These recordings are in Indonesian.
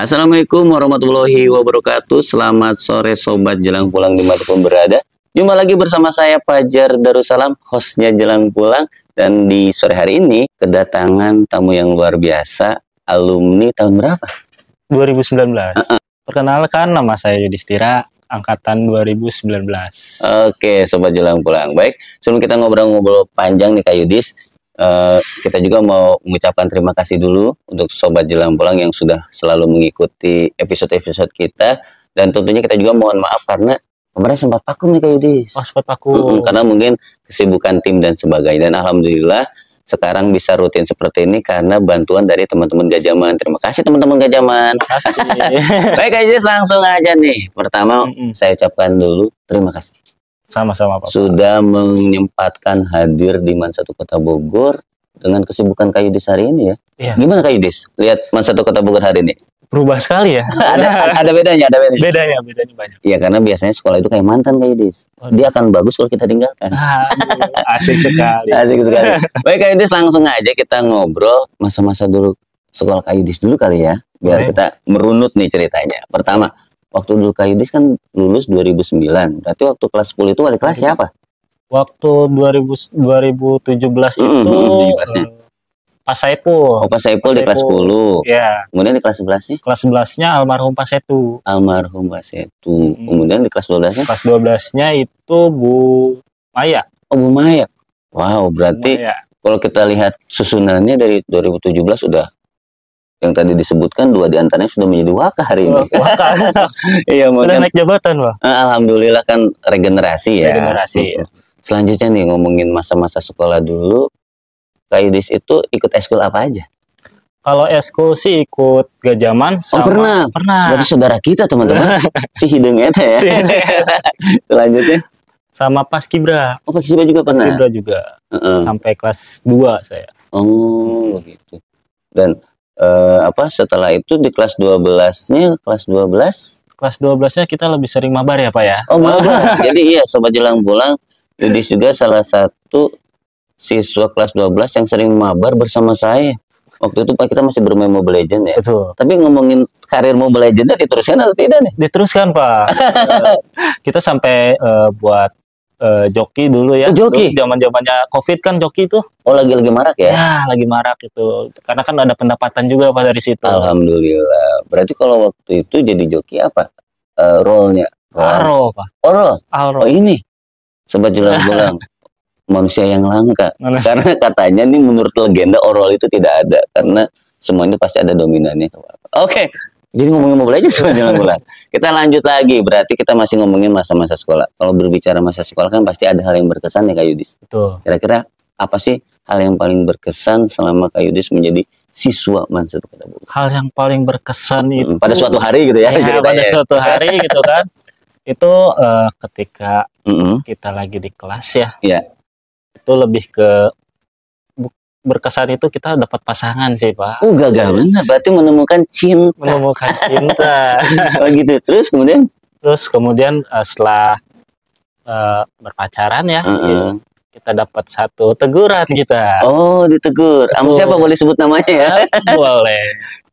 Assalamualaikum warahmatullahi wabarakatuh. Selamat sore sobat Jelang Pulang dimanapun berada. Jumpa lagi bersama saya Fajar Darussalam, hostnya Jelang Pulang. Dan di sore hari ini kedatangan tamu yang luar biasa. Alumni tahun berapa? 2019. Perkenalkan, nama saya Yudhistira, angkatan 2019. Oke, sobat Jelang Pulang. Baik, sebelum kita ngobrol-ngobrol panjang nih Kak Yudis, kita juga mau mengucapkan terima kasih dulu untuk sobat Jelang Pulang yang sudah selalu mengikuti episode-episode kita, dan tentunya kita juga mohon maaf karena kemarin sempat vakum nih Kak Yudis. Oh, sempat vakum. Karena mungkin kesibukan tim dan sebagainya, dan alhamdulillah sekarang bisa rutin seperti ini karena bantuan dari teman-teman Gajaman. Terima kasih teman-teman Gajaman. Baik Kak Yudis, langsung aja nih. Pertama saya ucapkan dulu terima kasih. Sama-sama Pak. Sudah menyempatkan hadir di Man 1 Kota Bogor dengan kesibukan Kak Yudis hari ini ya. Iya. Gimana Kak Yudis lihat Man 1 Kota Bogor hari ini? Berubah sekali ya. ada bedanya, Bedanya banyak. Iya, karena biasanya sekolah itu kayak mantan Kak Yudis. Dia akan bagus kalau kita tinggalkan. Aduh, asik sekali. Asik sekali. Baik Kak Yudis, langsung aja kita ngobrol masa-masa dulu sekolah Kak Yudis dulu kali ya. Biar kita merunut nih ceritanya. Pertama, waktu dulu Kak Yudis kan lulus 2009. Berarti waktu kelas 10 itu wali kelas siapa? Waktu 2017 itu 17-nya. Pak Saipul. Oh, Pak Saipul di kelas 10. Ya. Kemudian di kelas 11-nya? Kelas 11-nya almarhum Pak Setu. Almarhum Pak Setu. Kemudian di kelas 12-nya? Kelas 12-nya itu Bu Maya. Oh, Bu Maya. Wow, berarti kalau kita lihat susunannya dari 2017 sudah, yang tadi disebutkan dua diantaranya sudah menjadi wakah hari ini. Wakah. Iya, sudah naik jabatan, Pak. Alhamdulillah kan regenerasi ya. Regenerasi. Selanjutnya nih ngomongin masa-masa sekolah dulu, Kak Yudis itu ikut eskul apa aja? Kalau eskul sih ikut Gajaman sama... Oh, pernah. Berarti saudara kita teman-teman. Si hidung eta ya. Selanjutnya sama Paskibra. Oh, Paskibra juga pernah. Paskibra juga. Sampai kelas 2 saya. Oh, begitu. Dan setelah itu di kelas 12-nya, kelas 12-nya kita lebih sering mabar ya Pak ya. Oh, mabar. Jadi iya sobat Jelang Pulang, Yudis juga salah satu siswa kelas 12 yang sering mabar bersama saya. Waktu itu Pak kita masih bermain Mobile Legends ya. Betul. Tapi ngomongin karir Mobile Legends diteruskan atau tidak nih? Diteruskan Pak. Kita sampai buat joki dulu ya. Joki? Zaman-zamannya COVID kan joki itu. Oh, lagi marak ya? Ya, lagi marak itu. Karena kan ada pendapatan juga Pak dari situ. Alhamdulillah. Berarti kalau waktu itu jadi joki apa? Role-nya? Alro Pak. Oh, role? Alro. Oh, ini. Sobat Jelang Pulang. Manusia yang langka. Karena katanya nih menurut legenda Orol itu tidak ada. Karena semuanya pasti ada dominannya. Oke. Jadi ngomongin Mobile Legends Sobat Jelang Pulang. Kita lanjut lagi. Berarti kita masih ngomongin masa-masa sekolah. Kalau berbicara masa sekolah kan pasti ada hal yang berkesan ya Kak Yudis. Betul. Kira-kira apa sih hal yang paling berkesan selama Kak Yudis menjadi siswa Man 1 Kota Bogor? Hal yang paling berkesan itu pada suatu hari gitu ya. Pada suatu hari gitu kan. Itu ketika kita lagi di kelas ya. Iya. Itu lebih ke berkesan itu kita dapat pasangan sih Pak. Oh, gagah benar. Berarti menemukan cinta. Menemukan cinta. Oh gitu. Terus kemudian setelah berpacaran ya, kita dapat satu teguran kita. Oh, ditegur. Sama siapa, boleh sebut namanya ya? Boleh.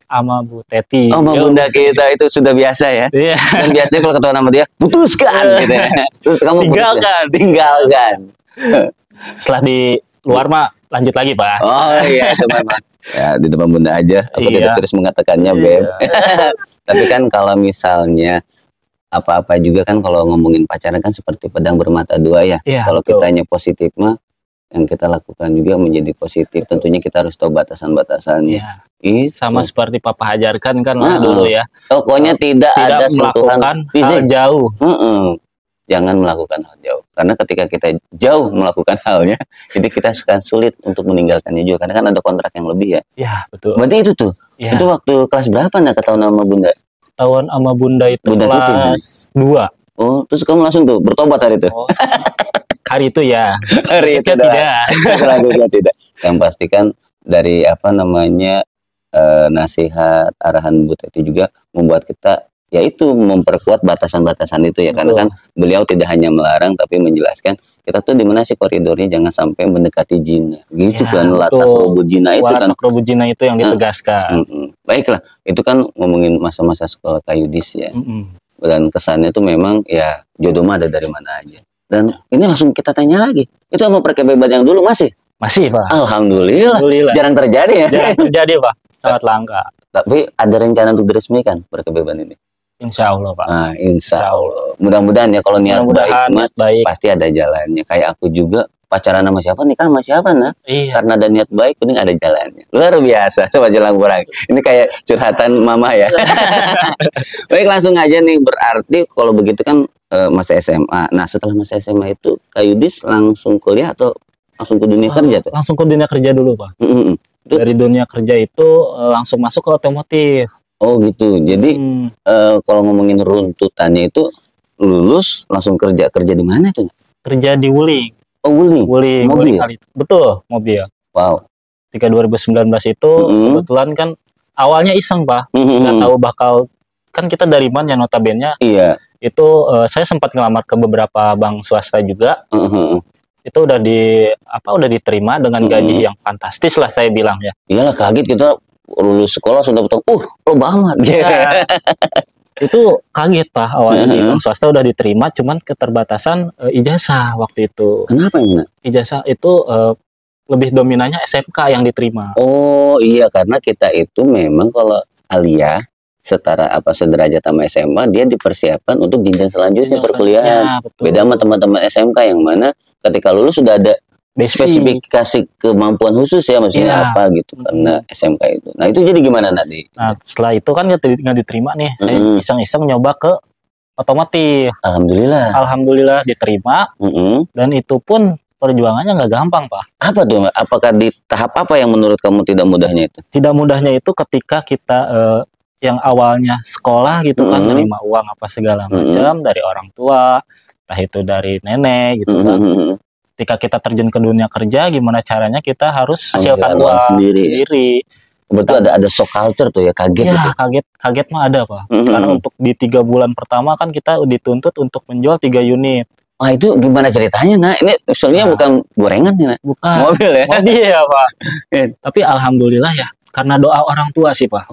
Sama Bu Teti. Oh, sama bunda kita itu sudah biasa ya. Iya. Dan biasanya kalau ketemu nama dia, putuskan gitu ya. Terus kamu tinggalkan. Setelah di luar mah lanjut lagi Pak. Oh iya, itu memang ya di depan bunda aja. Aku tidak serius mengatakannya, Beb. Tapi kan kalau misalnya apa-apa juga kan kalau ngomongin pacaran kan seperti pedang bermata dua ya. Kalau kitanya positif mah yang kita lakukan juga menjadi positif. Tentunya kita harus tahu batasan-batasannya. Sama seperti Papa ajarkan kan dulu ya. Pokoknya tidak ada sentuhan hal jauh. Jangan melakukan hal jauh. Karena ketika kita jauh melakukan halnya, jadi kita akan sulit untuk meninggalkannya juga. Karena kan ada kontrak yang lebih ya. Iya, betul. Berarti itu tuh. Ya. Itu waktu kelas berapa nak ketahuan sama bunda? Ketahuan sama bunda itu kelas 2. Oh, terus kamu langsung tuh bertobat hari itu? Oh. Hari itu ya. Hari itu tidak. Selanjutnya tidak. Yang pastikan dari nasihat, arahan Bu Teti juga membuat kita yaitu memperkuat batasan-batasan itu ya. Karena kan beliau tidak hanya melarang tapi menjelaskan kita tuh di mana sih koridornya, jangan sampai mendekati zina. Gitu Ya, kan, latak betul. rubu zina itu kan. Latak rubu zina itu yang ditegaskan. Baiklah, itu kan ngomongin masa-masa sekolah Kak Yudis ya. Dan kesannya tuh memang ya jodoh mah ada dari mana aja. Dan ini langsung kita tanya lagi, itu sama perkebeban yang dulu masih? Masih, Pak. Alhamdulillah. Jarang terjadi ya. Jarang terjadi, Pak. Sangat langka. Tapi ada rencana untuk diresmikan perkebeban ini? Insya Allah, Pak. Nah, insya Allah. Mudah-mudahan ya, kalau niat baik, pasti ada jalannya. Kayak aku juga pacaran sama siapa, nikah sama siapa, nah. Iya. Karena ada niat baik, mending ada jalannya. Luar biasa, coba jelang kurang. Ini kayak curhatan mama ya. Baik, langsung aja nih. Berarti kalau begitu kan masa SMA. Nah, setelah masa SMA itu, Kak Yudis langsung kuliah atau langsung ke dunia kerja tuh? Langsung ke dunia kerja dulu, Pak. Dari dunia kerja itu langsung masuk ke otomotif. Oh gitu. Jadi kalau ngomongin runtutannya itu lulus langsung kerja di mana itu? Kerja di Wuling. Oh Wuling. Mobil. Betul, mobil. Wow. Ketika 2019 itu kebetulan kan awalnya iseng, Pak. Nggak tahu bakal, kan kita dari mana ya, notabene. Iya. Itu saya sempat ngelamar ke beberapa bank swasta juga. Itu udah diterima dengan gaji yang fantastis lah, saya bilang ya. Iyalah, kaget kita lulus sekolah sudah betul, lo banget. Yeah. Itu kaget, Pak, awalnya di bank swasta udah diterima, cuman keterbatasan ijazah waktu itu. Kenapa ini? Ijazah itu lebih dominannya SMK yang diterima. Oh iya, karena kita itu memang kalau aliyah setara sederajat sama SMA, dia dipersiapkan untuk jenjang selanjutnya perkuliahan. Beda sama teman-teman SMK yang mana ketika lulus sudah ada spesifikasi kemampuan khusus ya, maksudnya apa gitu, karena SMK itu. Nah itu jadi gimana nanti? Nah setelah itu kan nggak diterima nih, saya iseng-iseng nyoba ke otomotif. Alhamdulillah diterima. Dan itu pun perjuangannya nggak gampang, Pak. Apa tuh? Apakah di tahap apa yang menurut kamu tidak mudahnya itu? Tidak mudahnya itu ketika kita yang awalnya sekolah gitu kan, nerima uang apa segala macam dari orang tua, entah itu dari nenek gitu kan. Ketika kita terjun ke dunia kerja, gimana caranya kita harus hasilkan uang sendiri. Betul, ada shock culture tuh ya, kaget. Ya, kaget mah ada, Pak. Karena untuk di 3 bulan pertama kan kita dituntut untuk menjual 3 unit. Wah, itu gimana ceritanya? Nah, ini soalnya bukan gorengan ya, bukan mobil ya. Mobil ya, Pak. Tapi alhamdulillah ya, karena doa orang tua sih, Pak.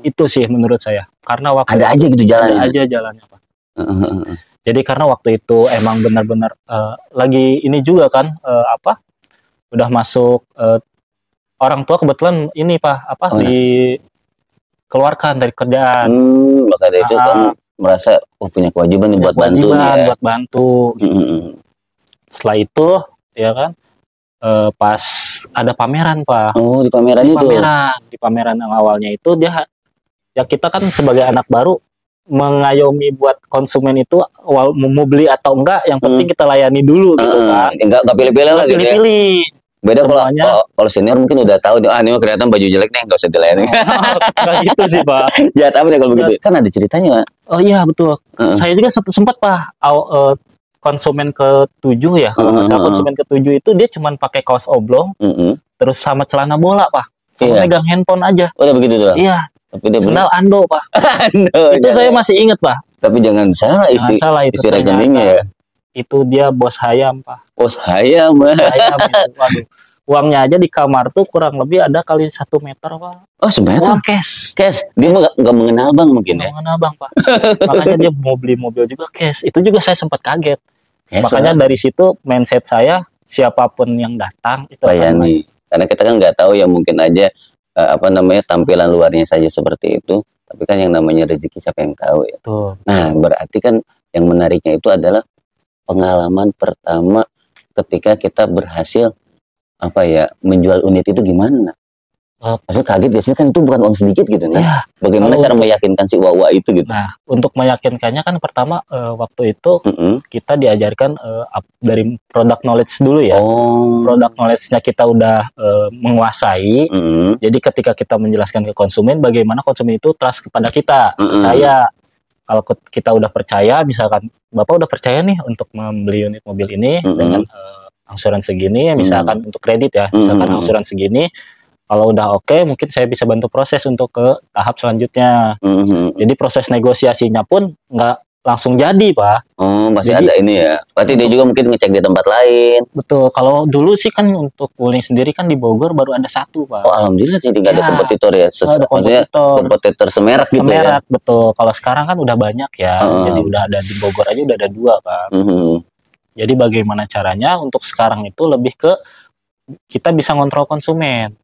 Itu sih menurut saya. Karena waktu ada aja gitu jalannya. Ada aja jalannya, Pak. Jadi karena waktu itu emang benar-benar lagi ini juga kan udah masuk orang tua kebetulan ini, Pak, dikeluarkan dari kerjaan. Maka dari itu kamu merasa punya kewajiban nih buat bantu ya. Buat bantu. Setelah itu ya kan pas ada pameran, Pak. Oh, di pameran itu. Di pameran yang awalnya itu dia ya, kita kan sebagai anak baru mengayomi buat konsumen itu mau beli atau enggak, yang penting kita layani dulu gitu kan. Enggak pilih-pilih lah gitu ya. Beda kalau senior mungkin udah tahu ini mah kelihatan baju jelek nih, enggak usah dilayani. Kayak gitu sih, Pak. Ya tapi kalau begitu kan ada ceritanya. Oh iya betul. Saya juga sempat, Pak, konsumen ke-7 ya, kalau nggak salah konsumen ke-7 itu dia cuman pakai kaos oblong, terus sama celana bola, Pak. Sama megang handphone aja. Udah begitu doang. Iya. Tapi dia sendal Ando, Pak. Itu saya masih ingat, Pak. Tapi jangan salah isi rekeningnya ya. Itu dia bos Hayam, Pak. Bos Hayam. Hayam itu, waduh. Uangnya aja di kamar tuh kurang lebih ada kali 1 meter, Pak. Oh, semeter? Uang cash. Dia mah nggak mengenal bank mungkin ya? Nggak mengenal bank, Pak. Makanya dia mau beli mobil juga cash. Itu juga saya sempat kaget. Makanya dari situ mindset saya, siapapun yang datang itu layani. Karena kita kan nggak tahu ya, mungkin aja tampilan luarnya saja seperti itu, tapi kan yang namanya rezeki siapa yang tahu ya. Nah, berarti kan yang menariknya itu adalah pengalaman pertama ketika kita berhasil menjual unit itu gimana? Maksudnya kaget ya sih, kan itu bukan uang sedikit gitu nih. Ya, bagaimana cara meyakinkan si Wawa itu gitu? Nah, untuk meyakinkannya kan pertama waktu itu kita diajarkan dari product knowledge dulu ya. Product knowledge-nya kita udah menguasai. Jadi ketika kita menjelaskan ke konsumen, bagaimana konsumen itu trust kepada kita, percaya. Kalau kita udah percaya, misalkan Bapak udah percaya nih untuk membeli unit mobil ini dengan angsuran segini, misalkan untuk kredit ya, misalkan angsuran segini. Kalau udah oke, mungkin saya bisa bantu proses untuk ke tahap selanjutnya. Jadi proses negosiasinya pun nggak langsung jadi, Pak. Oh, masih ada ini ya. Berarti dia juga mungkin ngecek di tempat lain. Betul. Kalau dulu sih kan untuk Wuling sendiri kan di Bogor baru ada satu, Pak. Oh, alhamdulillah sih tidak ada kompetitor ya. Ada kompetitor semerek gitu ya. Semerek, betul. Kalau sekarang kan udah banyak ya. Jadi udah ada di Bogor aja udah ada 2, Pak. Jadi bagaimana caranya untuk sekarang itu lebih ke kita bisa ngontrol konsumen.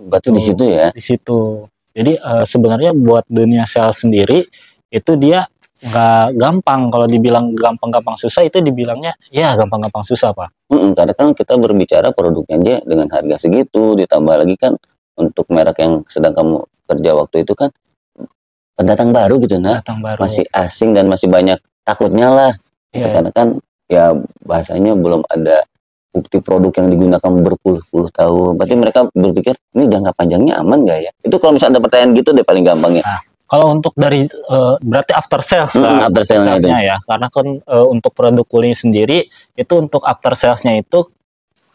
Berarti di situ ya. Di situ. Jadi sebenarnya buat dunia sales sendiri itu dia nggak gampang. Kalau dibilang gampang-gampang susah itu dibilangnya ya gampang-gampang susah, Pak. Karena kan kita berbicara produknya aja dengan harga segitu, ditambah lagi kan untuk merek yang sedang kamu kerja waktu itu kan pendatang baru gitu, masih asing dan masih banyak takutnya lah. Karena kan ya bahasanya belum ada bukti produk yang digunakan berpuluh-puluh tahun. Berarti mereka berpikir ini jangka panjangnya aman nggak ya? Itu kalau misalnya ada pertanyaan gitu deh paling gampangnya. Kalau untuk dari berarti after sales lah, after salesnya ya, karena kan untuk produk Wuling sendiri itu untuk after salesnya itu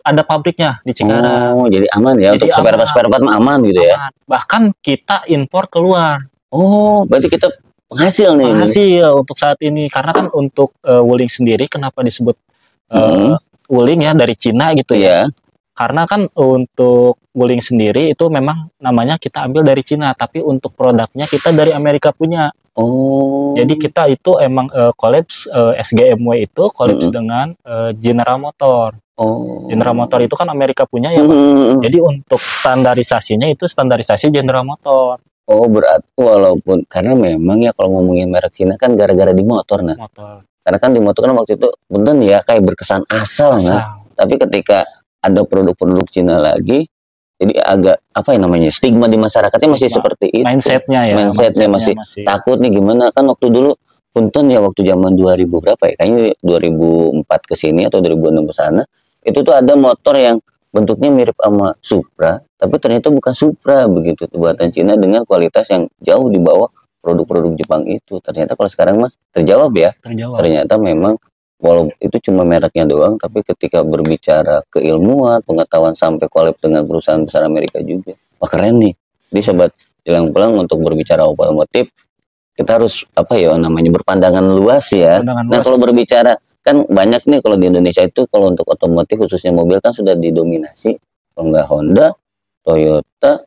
ada pabriknya di Cikarang. Oh, jadi aman ya. Jadi untuk spare part mah aman gitu ya. Bahkan kita impor keluar. Oh, berarti kita penghasil nih. Penghasil untuk saat ini karena kan untuk Wuling sendiri kenapa disebut Wuling ya dari Cina gitu ya. Karena kan untuk Wuling sendiri itu memang namanya kita ambil dari Cina, tapi untuk produknya kita dari Amerika punya. Oh. Jadi kita itu emang collabs SGMW itu collabs dengan General Motor. General Motor itu kan Amerika punya ya, Pak. Jadi untuk standarisasinya itu standarisasi General Motor. Oh, berarti walaupun karena memang ya kalau ngomongin merek Cina kan gara-gara di motor Karena kan di motor kan waktu itu bener ya kayak berkesan asal. Tapi ketika ada produk-produk Cina lagi, jadi agak apa ya namanya stigma di masyarakatnya masih seperti itu. Mindsetnya masih takut nih gimana kan waktu dulu punten ya waktu zaman 2000 berapa ya kayaknya 2004 ke sini atau 2006 ke sana itu tuh ada motor yang bentuknya mirip sama Supra tapi ternyata bukan Supra begitu buatan Cina dengan kualitas yang jauh di bawah produk-produk Jepang itu. Ternyata kalau sekarang mah terjawab ya. Ternyata memang walau itu cuma mereknya doang, tapi ketika berbicara keilmuan, pengetahuan sampai collab dengan perusahaan besar Amerika juga. Wah keren nih. Jadi sobat Jelang Pulang untuk berbicara otomotif, kita harus apa ya namanya berpandangan luas ya. Nah kalau berbicara kan banyak nih kalau di Indonesia itu kalau untuk otomotif khususnya mobil kan sudah didominasi kalau nggak Honda, Toyota,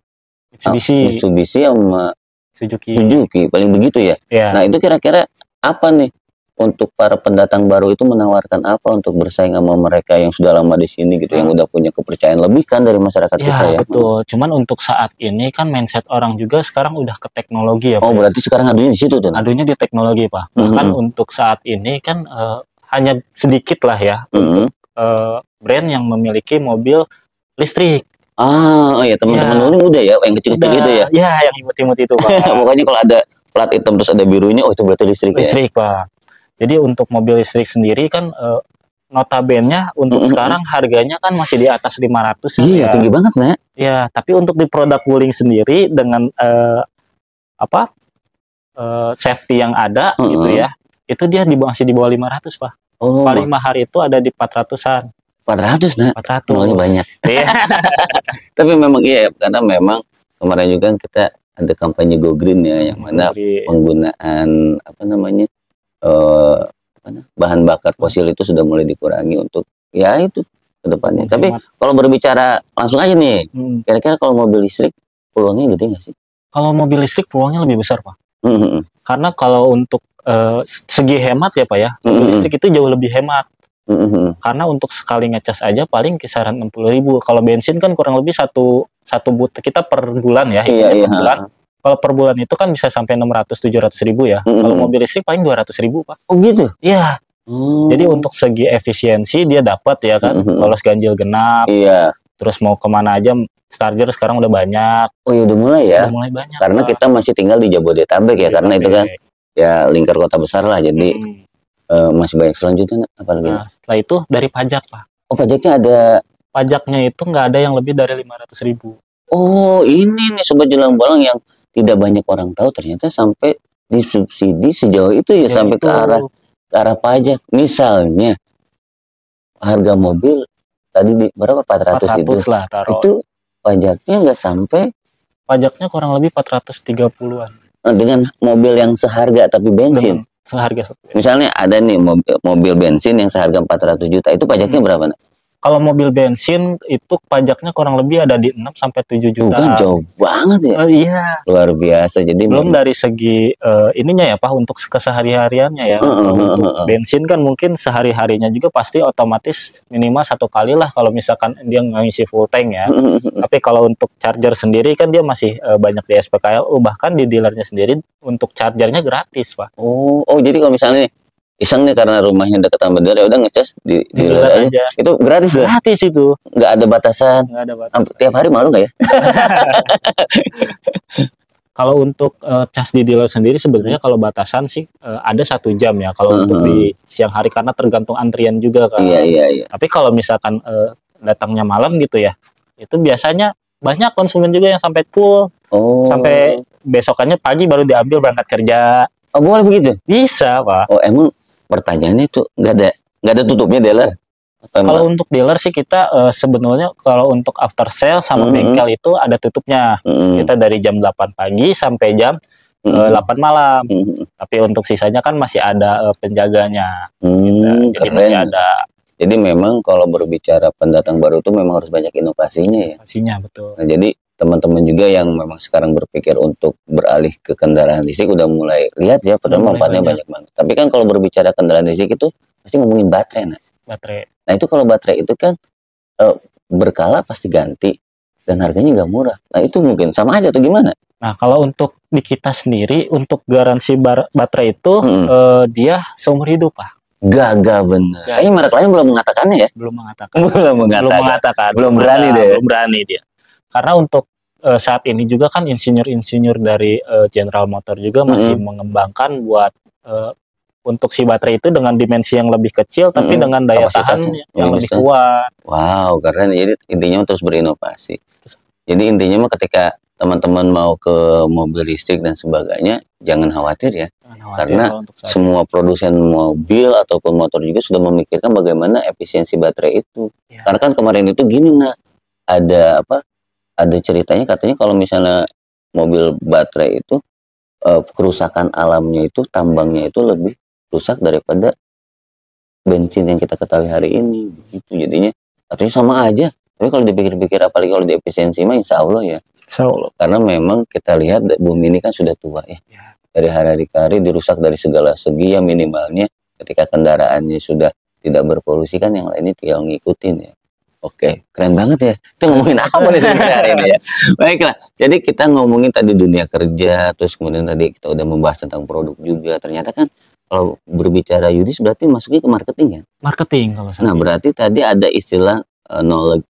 Mitsubishi sama Suzuki paling begitu ya. Nah itu kira-kira apa nih? Untuk para pendatang baru itu menawarkan apa untuk bersaing sama mereka yang sudah lama di sini gitu, yang udah punya kepercayaan lebih kan dari masyarakat kita ya. Betul. Cuman untuk saat ini kan mindset orang juga sekarang udah ke teknologi ya, Pak. Oh, berarti sekarang adunya di situ tuh. Adunya di teknologi, Pak. Bahkan untuk saat ini kan hanya sedikit lah ya untuk brand yang memiliki mobil listrik. Oh iya, teman-teman dulu udah ya, yang kecil-kecil itu ya. Iya, yang imut-imut itu, Pak. Pokoknya kalau ada plat hitam terus ada birunya, oh itu berarti listrik ya. Listrik, Pak. Jadi untuk mobil listrik sendiri kan notabene untuk sekarang harganya kan masih di atas 500 ya. Tinggi banget, Nak. Ya, tapi untuk di produk Wuling sendiri dengan safety yang ada gitu ya. Itu dia masih di bawah 500, Pak. Paling mahal itu ada di 400-an. 400, Nak. 400. Mulai banyak. Tapi memang iya, karena memang kemarin juga kita ada kampanye Go Green ya, yang mana penggunaan apa namanya? Bahan bakar fosil itu sudah mulai dikurangi untuk ya itu ke depannya. Tapi kalau berbicara langsung aja nih, kira-kira kalau mobil listrik peluangnya gede nggak sih? Kalau mobil listrik peluangnya lebih besar, Pak. Karena kalau untuk segi hemat ya, Pak ya, mobil listrik itu jauh lebih hemat. Karena untuk sekali ngecas aja paling kisaran 60.000. Kalau bensin kan kurang lebih satu kita per bulan ya, per bulan. Kalau per bulan itu kan bisa sampai 600-700 ribu ya. Kalau mobil listrik paling 200 ribu, Pak. Oh gitu? Iya. Jadi untuk segi efisiensi dia dapat ya kan. Lolos ganjil genap. Iya. Terus mau kemana aja, charger sekarang udah banyak. Oh iya udah mulai ya? Udah mulai banyak. Karena Pak, kita masih tinggal di Jabodetabek ya. Karena itu kan ya lingkar kota besar lah. Jadi masih banyak selanjutnya apalagi. Nah, setelah itu dari pajak, Pak. Oh pajaknya ada? Pajaknya itu nggak ada yang lebih dari 500 ribu. Oh ini nih Sobat Jelang Pulang yang tidak banyak orang tahu ternyata sampai disubsidi sejauh itu ya, sampai ke arah pajak. Misalnya harga mobil tadi di berapa 400 itu lah, itu pajaknya nggak sampai, pajaknya kurang lebih 430-an. Dengan mobil yang seharga tapi bensin Seharga 1 M. Misalnya ada nih mobil bensin yang seharga 400 juta, itu pajaknya berapa nak? Kalau mobil bensin itu pajaknya kurang lebih ada di 6 sampai 7 juta. Bukan jauh banget ya. Iya. Luar biasa. Jadi belum dari segi ininya ya Pak, untuk kesehari-hariannya ya. Untuk bensin kan mungkin sehari-harinya juga pasti otomatis minimal 1 kali lah kalau misalkan dia ngisi full tank ya. Tapi kalau untuk charger sendiri kan dia masih banyak di SPKLU, bahkan di dealernya sendiri untuk chargernya gratis Pak. Oh jadi kalau misalnya iseng nih karena rumahnya dekat sama dealer, ya udah ngecas di dealer aja. Itu gratis ya? Gratis itu. Nggak ada batasan. Nggak ada batasan. Tiap hari malu nggak ya? Kalau untuk cas di dealer sendiri sebenarnya kalau batasan sih ada 1 jam ya. Kalau untuk di siang hari karena tergantung antrian juga kan. Iya. Tapi kalau misalkan datangnya malam gitu ya, itu biasanya banyak konsumen juga yang sampai full. Sampai besokannya pagi baru diambil berangkat kerja. Oh boleh begitu? Bisa Pak. Oh emang pertanyaannya itu nggak ada tutupnya dealer? Kalau untuk dealer sih kita sebenarnya kalau untuk after sale sama bengkel itu ada tutupnya. Kita dari jam 8 pagi sampai jam 8 malam. Tapi untuk sisanya kan masih ada penjaganya. Jadi masih ada. Jadi memang kalau berbicara pendatang baru itu memang harus banyak inovasinya ya. Inovasinya betul. Nah, jadi teman-teman juga yang memang sekarang berpikir untuk beralih ke kendaraan listrik udah mulai lihat ya, padahal manfaatnya banyak banget. Tapi kan kalau berbicara kendaraan listrik itu pasti ngomongin baterai, nah. Baterai. Nah itu kalau baterai itu kan berkala pasti ganti dan harganya nggak murah. Nah itu mungkin sama aja atau gimana? Nah kalau untuk di kita sendiri untuk garansi baterai itu dia seumur hidup Pak. Gagah bener. Kayaknya merek lain belum mengatakannya ya? Belum mengatakan. Belum berani deh. Belum berani dia. Karena untuk saat ini juga kan insinyur-insinyur dari General Motor juga masih mengembangkan buat untuk si baterai itu dengan dimensi yang lebih kecil tapi dengan daya tahan yang lebih kuat. Wow, keren. Jadi intinya terus berinovasi. Jadi intinya mah ketika teman-teman mau ke mobil listrik dan sebagainya, jangan khawatir ya. Karena semua produsen mobil ataupun motor juga sudah memikirkan bagaimana efisiensi baterai itu. Ya. Karena kan kemarin itu gini nak, ada ceritanya katanya kalau misalnya mobil baterai itu kerusakan alamnya itu, tambangnya itu lebih rusak daripada bensin yang kita ketahui hari ini. Begitu jadinya katanya sama aja. Tapi kalau dipikir-pikir apalagi kalau di efisiensi mah insya Allah ya. Insya Allah. Karena memang kita lihat bumi ini kan sudah tua ya. Dari hari ke hari dirusak dari segala segi ya, minimalnya ketika kendaraannya sudah tidak berpolusi kan yang lainnya tinggal ngikutin ya. Oke, keren banget ya. Itu ngomongin apa nih sebenarnya hari ini ya. Baiklah, jadi kita ngomongin tadi dunia kerja, terus kemudian tadi kita udah membahas tentang produk juga. Ternyata kan kalau berbicara Yudis berarti masuknya ke marketing ya? Marketing kalau saya. Nah, berarti tadi ada istilah knowledge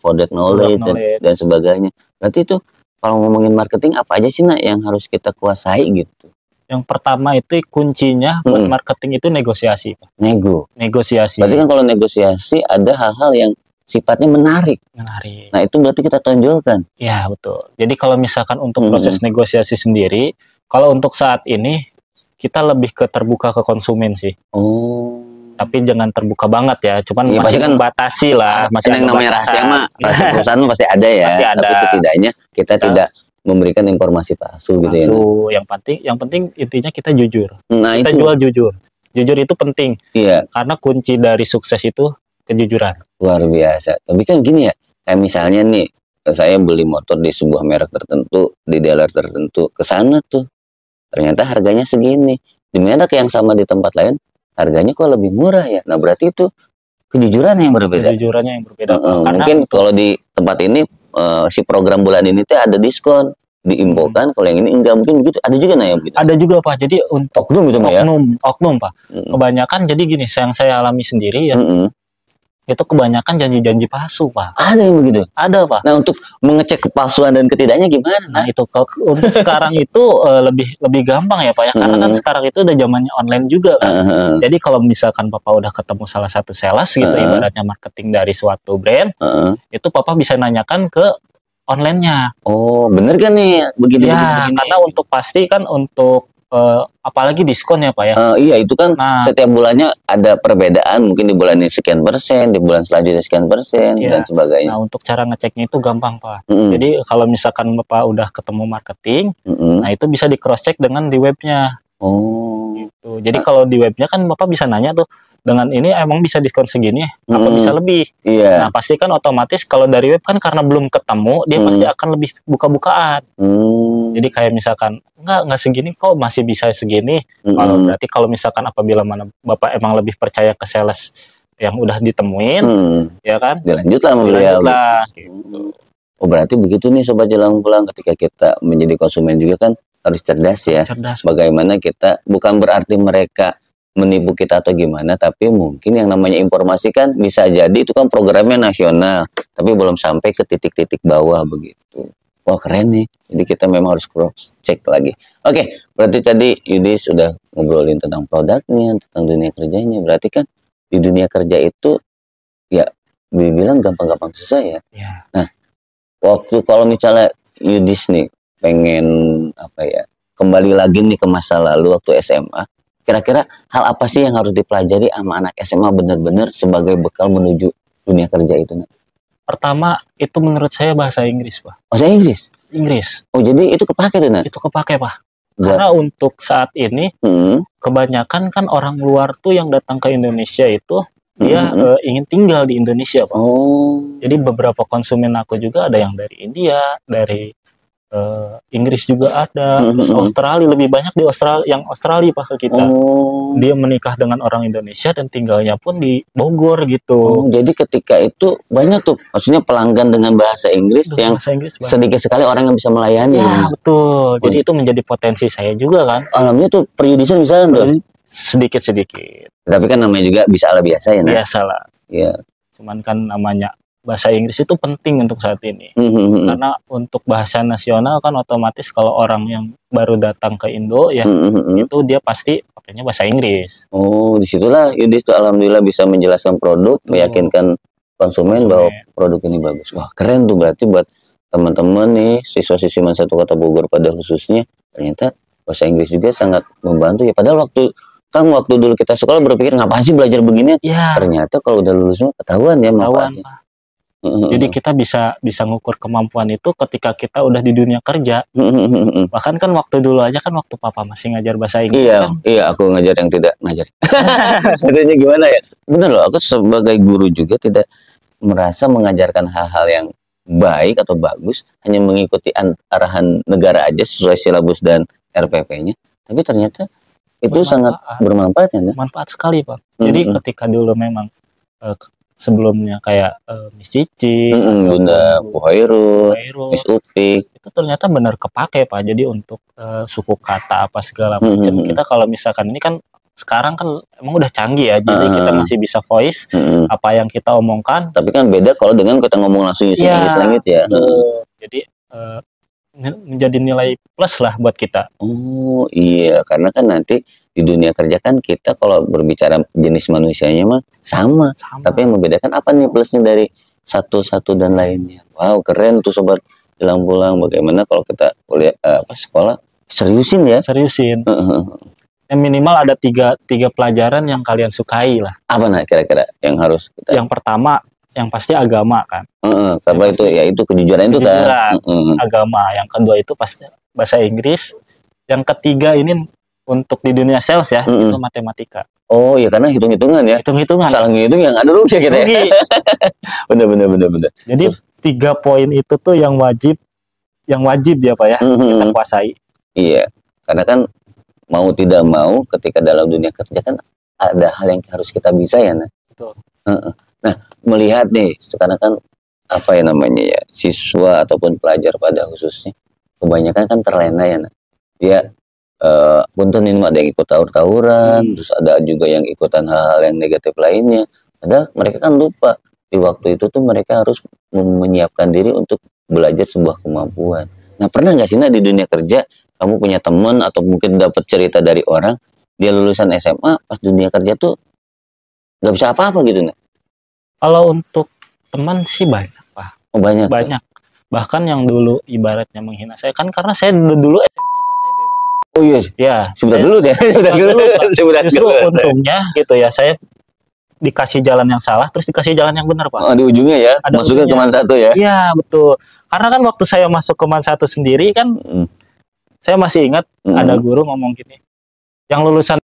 product knowledge dan sebagainya. Berarti itu kalau ngomongin marketing apa aja sih nak yang harus kita kuasai gitu? Yang pertama itu kuncinya buat marketing itu negosiasi. Negosiasi. Berarti kan kalau negosiasi ada hal-hal yang sifatnya menarik. Nah itu berarti kita tonjolkan. Ya betul. Jadi kalau misalkan untuk proses negosiasi sendiri, kalau untuk saat ini kita lebih ke terbuka ke konsumen sih. Tapi jangan terbuka banget ya, cuman ya, masih kan batasi lah. Masih yang namanya rahasia mah, rahasia perusahaan pasti ada ya. Pasti ada. Tapi setidaknya kita tidak memberikan informasi palsu gitu ya. Yang penting intinya kita jujur. Nah, kita jual jujur. Jujur itu penting. Iya. Karena kunci dari sukses itu kejujuran. Luar biasa. Tapi kan gini ya, kayak misalnya nih, saya beli motor di sebuah merek tertentu, di dealer tertentu, ke sana tuh. Ternyata harganya segini. Di merek yang sama di tempat lain, harganya kok lebih murah ya. Nah, berarti itu kejujuran yang berbeda. Kejujurannya yang berbeda. Mungkin kalau di tempat ini si program bulan ini tuh ada diskon, diinfokan. Kalau yang ini enggak, mungkin begitu. Ada juga nah yang begitu. Ada juga Pak. Jadi untuk oknum gitu ya. Oknum Pak. Kebanyakan jadi gini, yang saya alami sendiri ya. Itu kebanyakan janji-janji palsu Pak. Ada yang begitu? Ada Pak. Nah untuk mengecek kepalsuan dan ketidaknya gimana? Nah itu untuk sekarang itu lebih gampang ya Pak ya. Karena kan sekarang itu udah zamannya online juga kan. Jadi kalau misalkan Papa udah ketemu salah satu sales gitu, ibaratnya marketing dari suatu brand, itu Papa bisa nanyakan ke online-nya. Oh bener kan nih? Begini. Karena untuk pasti kan untuk apalagi diskon ya Pak ya. Iya itu kan setiap bulannya ada perbedaan, mungkin di bulan ini sekian persen, di bulan selanjutnya sekian persen dan sebagainya. Nah untuk cara ngeceknya itu gampang Pak. Jadi kalau misalkan Bapak udah ketemu marketing, nah itu bisa di cross check dengan di webnya. Oh. Gitu. Jadi kalau di webnya kan Bapak bisa nanya tuh, dengan ini emang bisa diskon segini, apa bisa lebih? Iya. Nah pasti kan otomatis kalau dari web kan karena belum ketemu, dia pasti akan lebih buka-bukaan. Jadi kayak misalkan nggak segini kok masih bisa segini. Kalau berarti kalau misalkan apabila mana Bapak emang lebih percaya ke sales yang udah ditemuin, ya kan? Dilanjutlah sama beliau. Gitu. Oh berarti begitu nih Sobat Jalan Pulang, ketika kita menjadi konsumen juga kan harus cerdas ya. Cerdas. Bagaimana kita, bukan berarti mereka menipu kita atau gimana, tapi mungkin yang namanya informasi kan bisa jadi itu kan programnya nasional, tapi belum sampai ke titik-titik bawah begitu. Wah keren nih, jadi kita memang harus cross check lagi. Oke, berarti tadi Yudi sudah ngobrolin tentang produknya, tentang dunia kerjanya. Berarti kan di dunia kerja itu ya dibilang gampang-gampang susah ya. Nah, waktu kalau misalnya Yudis nih pengen apa ya, kembali lagi nih ke masa lalu waktu SMA, kira-kira hal apa sih yang harus dipelajari sama anak SMA benar-benar sebagai bekal menuju dunia kerja itu? Pertama itu menurut saya bahasa Inggris, Pak. Bahasa Inggris? Inggris. Oh jadi itu kepake tuh, Nak? Itu kepake, Pak. Karena untuk saat ini kebanyakan kan orang luar tuh yang datang ke Indonesia itu dia ingin tinggal di Indonesia, Pak. Oh. Jadi beberapa konsumen aku juga ada yang dari India, dari Inggris juga ada, terus Australia, lebih banyak di Australia, yang Australia Pak ke kita. Dia menikah dengan orang Indonesia dan tinggalnya pun di Bogor gitu. Jadi ketika itu banyak tuh, maksudnya pelanggan dengan bahasa Inggris yang sedikit sekali orang yang bisa melayani. Ya betul. Jadi itu menjadi potensi saya juga kan. Alhamdulillah tuh periodisan misalnya sedikit-sedikit. Tapi kan namanya juga bisa ala biasa ya. Biasalah. Iya. Cuman kan namanya bahasa Inggris itu penting untuk saat ini. Karena untuk bahasa nasional kan otomatis kalau orang yang baru datang ke Indo ya itu dia pasti pakainya bahasa Inggris. Oh, disitulah Yudis tuh alhamdulillah bisa menjelaskan produk, meyakinkan konsumen bahwa produk ini bagus. Wah keren tuh, berarti buat teman-teman nih siswa-siswi Satu Kota Bogor pada khususnya, ternyata bahasa Inggris juga sangat membantu ya. Padahal waktu dulu kita sekolah berpikir ngapain sih belajar begini? Ya. Ternyata kalau udah lulus mah ketahuan ya manfaatnya. Jadi kita bisa ngukur kemampuan itu ketika kita udah di dunia kerja. Bahkan kan waktu dulu aja kan waktu Papa masih ngajar bahasa Inggris. Iya, kan? Iya, aku ngajar yang tidak ngajar. Maksudnya gimana ya? Bener loh, aku sebagai guru juga tidak merasa mengajarkan hal-hal yang baik atau bagus, hanya mengikuti arahan negara aja sesuai silabus dan RPP-nya. Tapi ternyata itu sangat bermanfaat ya. Manfaat sekali Pak. Jadi ketika dulu memang sebelumnya kayak Miss Cici, Bunda Buhairul, Miss Upik, itu ternyata benar kepake Pak. Jadi untuk suku kata apa segala macam. Kita kalau misalkan ini kan sekarang kan emang udah canggih ya, jadi kita masih bisa voice apa yang kita omongkan. Tapi kan beda kalau dengan kita ngomong langsung Inggris langit ya. Jadi menjadi nilai plus lah buat kita. Oh iya, karena kan nanti di dunia kerja kan kita kalau berbicara jenis manusianya mah sama. Tapi yang membedakan apa nih plusnya dari satu dan lainnya. Wow keren tuh Sobat Jalan Pulang. Bagaimana kalau kita kuliah sekolah seriusin ya? Seriusin. Yang minimal ada tiga pelajaran yang kalian sukai lah. Apa nah kira-kira yang harus kita? Yang pertama yang pasti agama kan. Karena itu ya itu kejujuran itu kan. Agama. Yang kedua itu pasti bahasa Inggris. Yang ketiga ini untuk di dunia sales ya, itu matematika. Oh ya karena hitung-hitungan ya. Hitung-hitungan. Salah ngitung yang ada rugi gitu ya. bener. Jadi 3 poin itu tuh yang wajib ya Pak ya, kita kuasai. Iya. Karena kan mau tidak mau ketika dalam dunia kerja kan ada hal yang harus kita bisa ya. Betul. Nah, melihat nih sekarang kan apa ya namanya ya, siswa ataupun pelajar pada khususnya kebanyakan kan terlena ya. Dia punten ini ada yang ikut tawur-tawuran, terus ada juga yang ikutan hal-hal yang negatif lainnya. Padahal mereka kan lupa di waktu itu tuh mereka harus menyiapkan diri untuk belajar sebuah kemampuan. Nah, pernah nggak sih di dunia kerja kamu punya teman atau mungkin dapat cerita dari orang dia lulusan SMA pas dunia kerja tuh nggak bisa apa-apa gitu nah? Kalau untuk teman sih banyak Pak. Oh, banyak. Bahkan yang dulu ibaratnya menghina saya kan karena saya dulu SMP KTP Pak. Oh iya. Ya. Sebentar dulu deh. Justru untungnya gitu ya saya dikasih jalan yang salah terus dikasih jalan yang benar Pak. Di ujungnya ya. Masuknya ke Man 1 ya. Iya betul. Karena kan waktu saya masuk ke Man 1 sendiri kan saya masih ingat ada guru ngomong gini. yang lulusan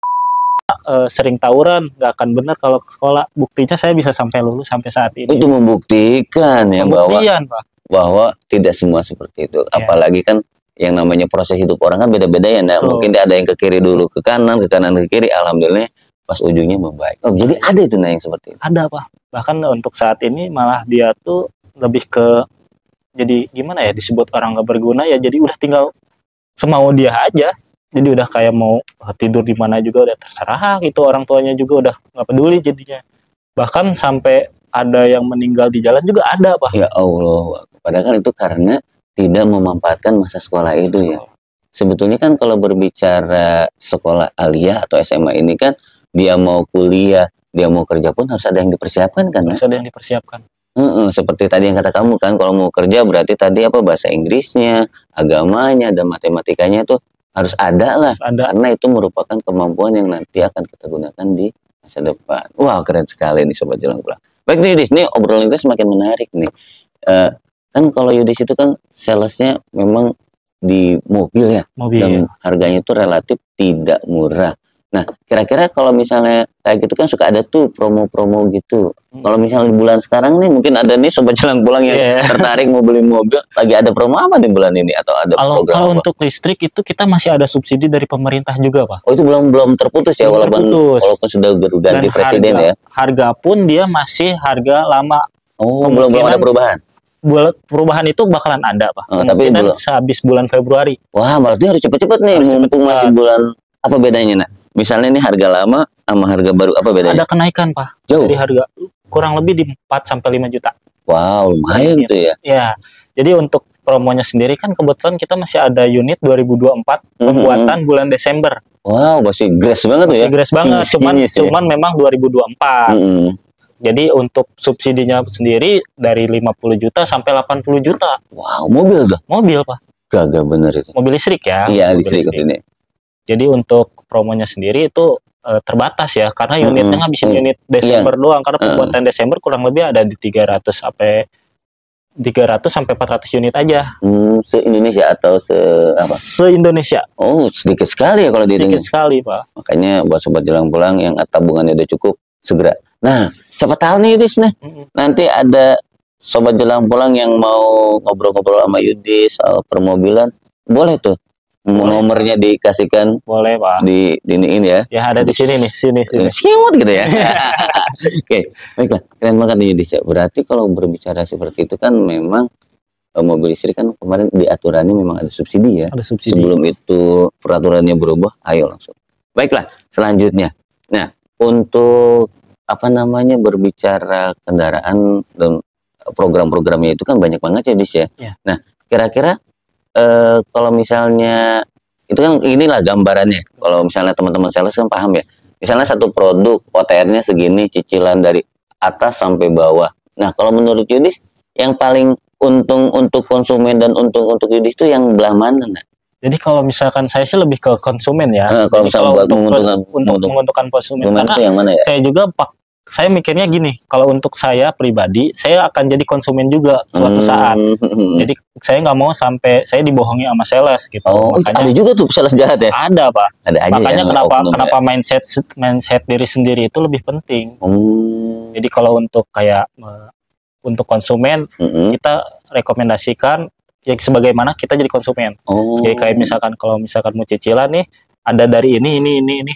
sering tawuran, nggak akan benar kalau ke sekolah. Buktinya saya bisa sampai lulus sampai saat ini. Itu membuktikan ya Pak. Bahwa tidak semua seperti itu. Ya. Apalagi kan yang namanya proses hidup orang kan beda-beda ya. Nah, mungkin ada yang ke kiri dulu ke kanan ke kiri. Alhamdulillah pas ujungnya membaik. Oh, jadi ada itu yang seperti itu. Ada Pak. Bahkan untuk saat ini malah dia tuh lebih ke jadi gimana ya, disebut orang nggak berguna ya. Jadi udah tinggal semau dia aja. Jadi udah kayak mau tidur di mana juga udah terserah gitu, orang tuanya juga udah nggak peduli jadinya. Bahkan sampai ada yang meninggal di jalan juga ada Pak. Ya Allah, padahal kan itu karena tidak memanfaatkan masa sekolah itu ya. Sebetulnya kan kalau berbicara sekolah aliyah atau SMA ini kan dia mau kuliah, dia mau kerja pun harus ada yang dipersiapkan kan? Harus ada yang dipersiapkan. Seperti tadi yang kata kamu kan, kalau mau kerja berarti tadi apa bahasa Inggrisnya, agamanya, dan matematikanya itu harus ada lah, karena itu merupakan kemampuan yang nanti akan kita gunakan di masa depan. Wah, keren sekali nih Sobat Jalan Pulang. Baik nih Yudis, nih obrolan kita semakin menarik nih. Kan kalau Yudis itu kan salesnya memang di mobil ya, dan harganya itu relatif tidak murah. Nah, kira-kira kalau misalnya kayak gitu kan suka ada tuh promo-promo gitu. Kalau misalnya di bulan sekarang nih mungkin ada nih Sobat Jalan Pulang yang tertarik mau beli mobil, lagi ada promo apa di bulan ini atau ada program kalau untuk listrik itu kita masih ada subsidi dari pemerintah juga Pak. Oh, itu belum terputus ya, walaupun sudah ganti presiden ya. Harga pun dia masih harga lama. Oh, belum ada perubahan. Perubahan itu bakalan ada Pak. Tapi sehabis bulan Februari. Wah, berarti harus cepet-cepet nih, mumpung masih bulan. Apa bedanya nak? Misalnya nih harga lama sama harga baru apa bedanya? Ada kenaikan Pak. Jauh. Dari harga kurang lebih di 4-5 juta. Wow, lumayan tuh ya. Ya. Jadi untuk promonya sendiri kan kebetulan kita masih ada unit 2024 pembuatan bulan Desember. Wow, masih grass banget tuh ya. Masih grass banget, cuman memang 2024. Jadi untuk subsidinya sendiri dari 50 juta sampai 80 juta. Wow, mobil tuh? Mobil Pak. Gagah bener itu. Mobil listrik ya. Iya, listrik ini. Jadi untuk promonya sendiri itu terbatas ya, karena unitnya ngabisin unit Desember doang, karena pembuatan Desember kurang lebih ada di 300 sampai 400 unit aja. Se-Indonesia atau Se-Indonesia. Oh, sedikit sekali ya kalau dihitung. Sedikit sekali, Pak. Makanya buat Sobat Jalan Pulang yang tabungannya udah cukup, segera. Nah, siapa tahu nih Yudis nih, nanti ada Sobat Jalan Pulang yang mau ngobrol-ngobrol sama Yudis soal permobilan, boleh tuh. Nomornya dikasihkan, boleh Pak, diniin ya. Ya ada di sini nih, sini. Siut gitu ya. Oke, baiklah, keren banget nih Yudis ya. Berarti kalau berbicara seperti itu kan memang mobil listrik kan kemarin di aturannya memang ada subsidi ya. Ada subsidi. Sebelum itu peraturannya berubah, ayo langsung. Baiklah, selanjutnya. Nah, untuk berbicara kendaraan dan program-programnya itu kan banyak banget ya Yudis ya. Nah, kira-kira kalau misalnya itu kan inilah gambarannya. Kalau misalnya teman-teman sales kan paham ya. Misalnya satu produk OTR-nya segini, cicilan dari atas sampai bawah. Nah, kalau menurut Yudis yang paling untung untuk konsumen dan untung untuk Yudis itu yang belah mana? Nah? Jadi kalau misalkan saya sih lebih ke konsumen ya. Kalau misalnya untuk menguntungkan konsumen, karena yang mana ya? Saya juga saya mikirnya gini, kalau untuk saya pribadi, saya akan jadi konsumen juga suatu saat. Jadi saya nggak mau sampai saya dibohongi sama sales gitu. Oh, makanya ada juga tuh sales jahat ya? Ada Pak. Ada aja. Makanya kenapa mindset diri sendiri itu lebih penting. Jadi kalau untuk kayak untuk konsumen, kita rekomendasikan ya sebagaimana kita jadi konsumen. Jadi kayak misalkan kalau misalkan mau cicilan nih, ada dari ini.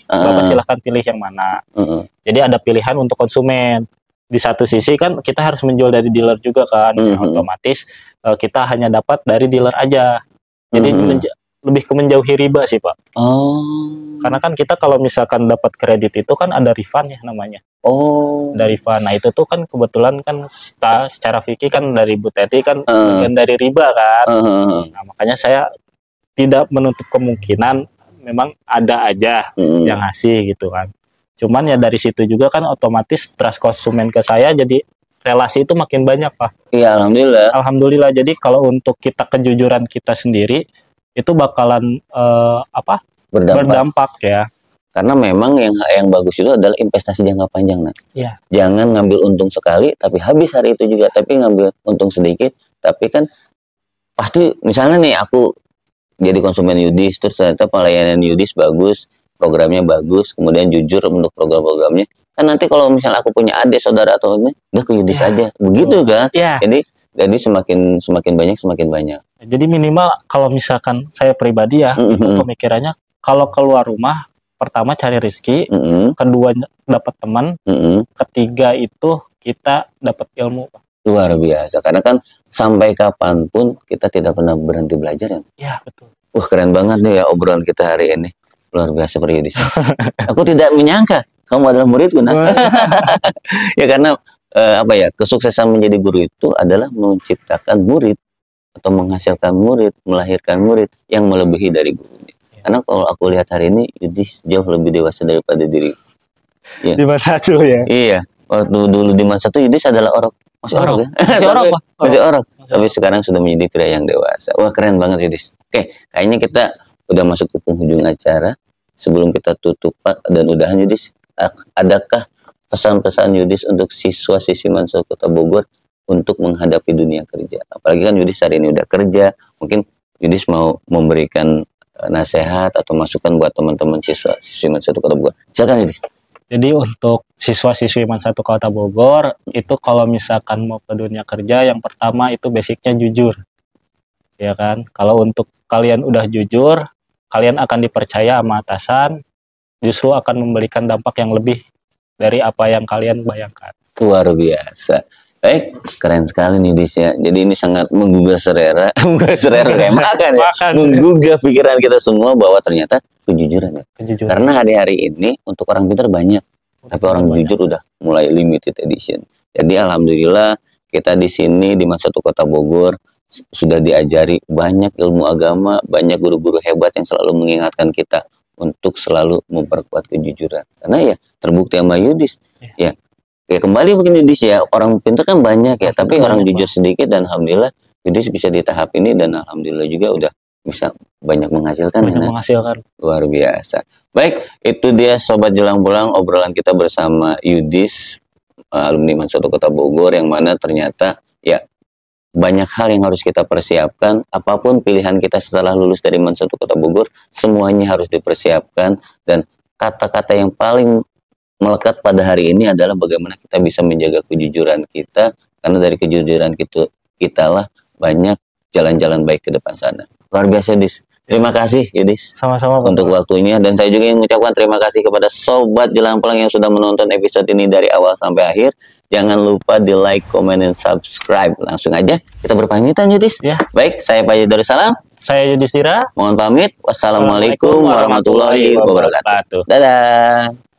Bapak silahkan pilih yang mana. Jadi ada pilihan untuk konsumen. Di satu sisi kan kita harus menjual dari dealer juga kan. Otomatis kita hanya dapat dari dealer aja. Jadi lebih ke menjauhi riba sih Pak. Karena kan kita kalau misalkan dapat kredit itu kan ada refund ya namanya. Dari refund. Nah itu tuh kan kebetulan kan secara fikih kan dari Bu Teti kan bagian dari riba kan. Nah makanya saya tidak menutup kemungkinan memang ada aja yang ngasih gitu kan. Cuman ya dari situ juga kan otomatis trust konsumen ke saya, jadi relasi itu makin banyak Pak. Iya, alhamdulillah. Alhamdulillah. Jadi kalau untuk kita kejujuran kita sendiri itu bakalan berdampak ya. Karena memang yang bagus itu adalah investasi jangka panjang, nah. Iya. Jangan ngambil untung sekali tapi habis hari itu juga, tapi ngambil untung sedikit tapi kan pasti misalnya nih aku jadi konsumen Yudis, terus ternyata pelayanan Yudis bagus, programnya bagus, kemudian jujur untuk program-programnya. Kan nanti kalau misalnya aku punya adik, saudara atau ini, udah ke Yudis aja, begitu kan? Jadi semakin banyak. Jadi minimal kalau misalkan saya pribadi ya, itu pemikirannya kalau keluar rumah, pertama cari rezeki, kedua dapat teman, ketiga itu kita dapat ilmu. Luar biasa, karena kan sampai kapanpun kita tidak pernah berhenti belajar ya. Iya, betul. Wah, keren banget nih ya obrolan kita hari ini. Luar biasa Pak Yudis. Aku tidak menyangka kamu adalah muridku, nah. Ya karena kesuksesan menjadi guru itu adalah menciptakan murid atau menghasilkan murid, melahirkan murid yang melebihi dari gurunya. Karena kalau aku lihat hari ini Yudis jauh lebih dewasa daripada diri. Ya. Di masa itu ya. Iya, waktu dulu di masa itu Yudis adalah masih orok ya? Masih orok. Tapi sekarang sudah menjadi pria yang dewasa. Wah, keren banget Yudis. Oke, kayaknya kita udah masuk ke penghujung acara. Sebelum kita tutup dan udahan Yudis, adakah pesan-pesan Yudis untuk siswa-siswi Mansa Kota Bogor untuk menghadapi dunia kerja? Apalagi kan Yudis hari ini udah kerja, mungkin Yudis mau memberikan nasihat atau masukan buat teman-teman siswa-siswi Mansa Kota Bogor. Silakan Yudis. Jadi untuk siswa-siswi Man 1 Kota Bogor, itu kalau misalkan mau ke dunia kerja, yang pertama itu basicnya jujur. Ya kan? Kalau untuk kalian udah jujur, kalian akan dipercaya sama atasan, justru akan memberikan dampak yang lebih dari apa yang kalian bayangkan. Luar biasa. Baik, keren sekali nih Dis ya. Jadi ini sangat menggugah selera, kayak makan ya. Menggugah pikiran kita semua bahwa ternyata kejujuran ya. Karena hari-hari ini untuk orang pintar banyak, tapi orang jujur udah mulai limited edition. Jadi alhamdulillah kita di sini di Man 1 Kota Bogor sudah diajari banyak ilmu agama, banyak guru-guru hebat yang selalu mengingatkan kita untuk selalu memperkuat kejujuran. Karena ya terbukti sama Yudis. Ya kembali mungkin Yudis ya, orang pintar kan banyak ya, tapi orang jujur sedikit, dan alhamdulillah Yudis bisa di tahap ini, dan alhamdulillah juga udah bisa banyak menghasilkan. Luar biasa. Baik, itu dia Sobat Jelang Pulang obrolan kita bersama Yudis, alumni Man 1 Kota Bogor, yang mana ternyata ya banyak hal yang harus kita persiapkan. Apapun pilihan kita setelah lulus dari Man 1 Kota Bogor, semuanya harus dipersiapkan, dan kata-kata yang paling melekat pada hari ini adalah bagaimana kita bisa menjaga kejujuran kita, karena dari kejujuran kita lah banyak jalan-jalan baik ke depan sana. Luar biasa Yudis. Terima kasih Yudis. Sama-sama untuk waktunya, dan saya juga ingin mengucapkan terima kasih kepada Sobat Jelang Pulang yang sudah menonton episode ini dari awal sampai akhir. Jangan lupa di like, comment, dan subscribe. Langsung aja kita berpamitan Yudis. Ya. Baik, saya Pak Darussalam. Saya Yudhistira. Mohon pamit. Wassalamualaikum warahmatullahi wabarakatuh. Dadah.